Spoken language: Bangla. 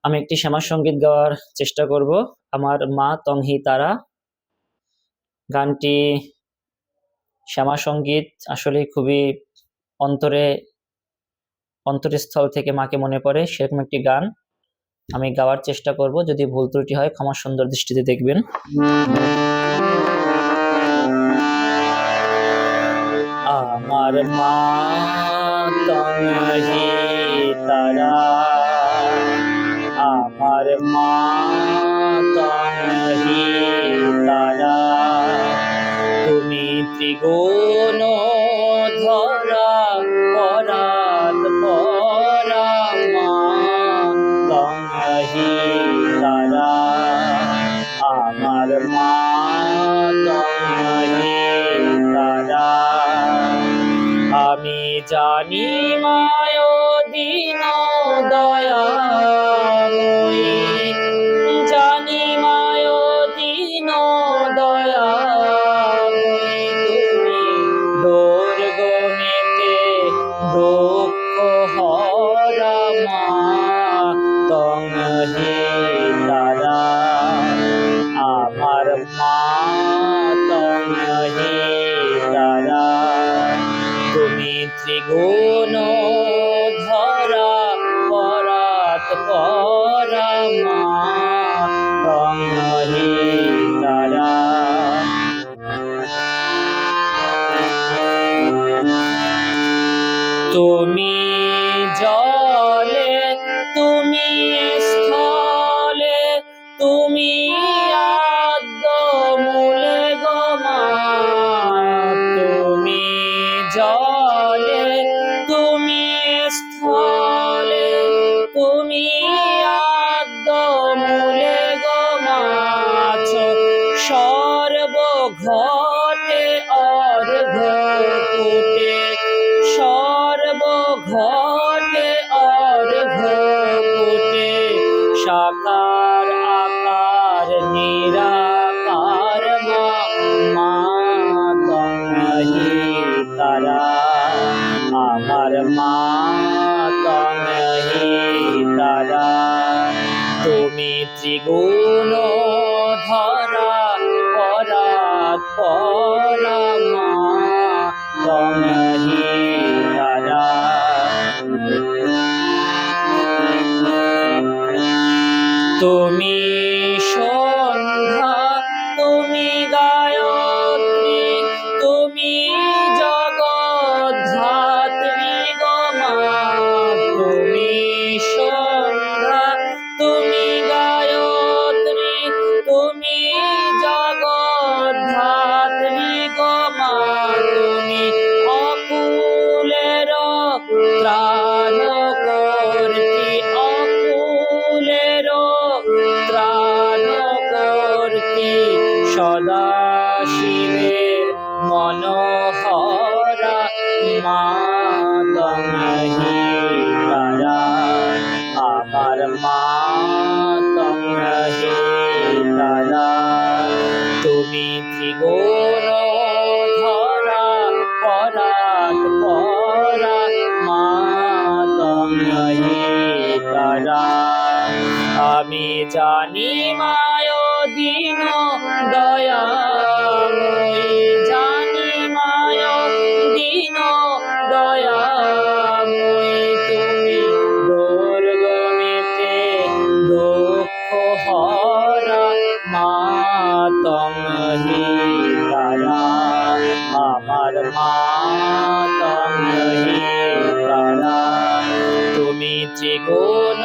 আমি একটি শ্যামা সঙ্গীত গাওয়ার চেষ্টা করব। আমার মা তংহি তারা। গানটি শ্যামা সঙ্গীত, আসলে খুবই অন্তরস্থল থেকে মাকে মনে পড়ে সেরকম একটি গান আমি গাওয়ার চেষ্টা করব। যদি ভুল ত্রুটি হয় ক্ষমা সুন্দর দৃষ্টিতে দেখবেন। আমার মা তংহি তারা, আমার মা তংহি তারা, তুমি ত্রিগুণ ধরা পরাত পরা মা তংহি তারা, আমার মা তংহি তারা। আমি জানি মায় দীন দয়াময়ী, জানি মায় দীন দয়াময়ী, তুমি দুর্গমেতে দুঃখ হরা মা তংহি তারা, আমার মা তংহি তারা, তুমি ত্রিগুণ ধরা পরাত পরা মা তংহি তারা। তুমি জলে, তুমি স্থলে, তুমি আদ্য মূলে গো মা, তুমি জলে, তুমি স্থলে, তুমি আদ্য মূলে গো মা, সর্বঘটে অর্ঘ কুটে, সর্বঘটে অর্ঘ কুটে, সাকার আকার নিরাকার মা তংহি তারা, আমার মা তংহি তারা, তুমি ত্রিগুণ ধরা পরাত পরা মা তংহি তারা। তুমি সন্ধ্যা, তুমি গায়ত্রী, তুমি জগদ্ধাত্রী গো মা, তুমি সন্ধ্যা, তুমি গায়ত্রী, তুমি জগদ্ধাত্রী গো মা, তুমি অকুলের ত্রাণ কর্ত্রী, অকুলের ত্রাণ কর্ত্রী, সদা শিবের মনোহরা মা তংহি তারা, আমার মা তংহি তারা, তুমি ত্রিগুণ ধরা পরাত পরা মা তংহি তারা। আমি জানি মায় দীন দয়াময়ী, জানি মায় দীন দয়াময়ী, তুমি দুর্গমেতে দুঃখ হরা মা তংহি তারা, আমার মা তংহি তারা, তুমি ত্রিগুণ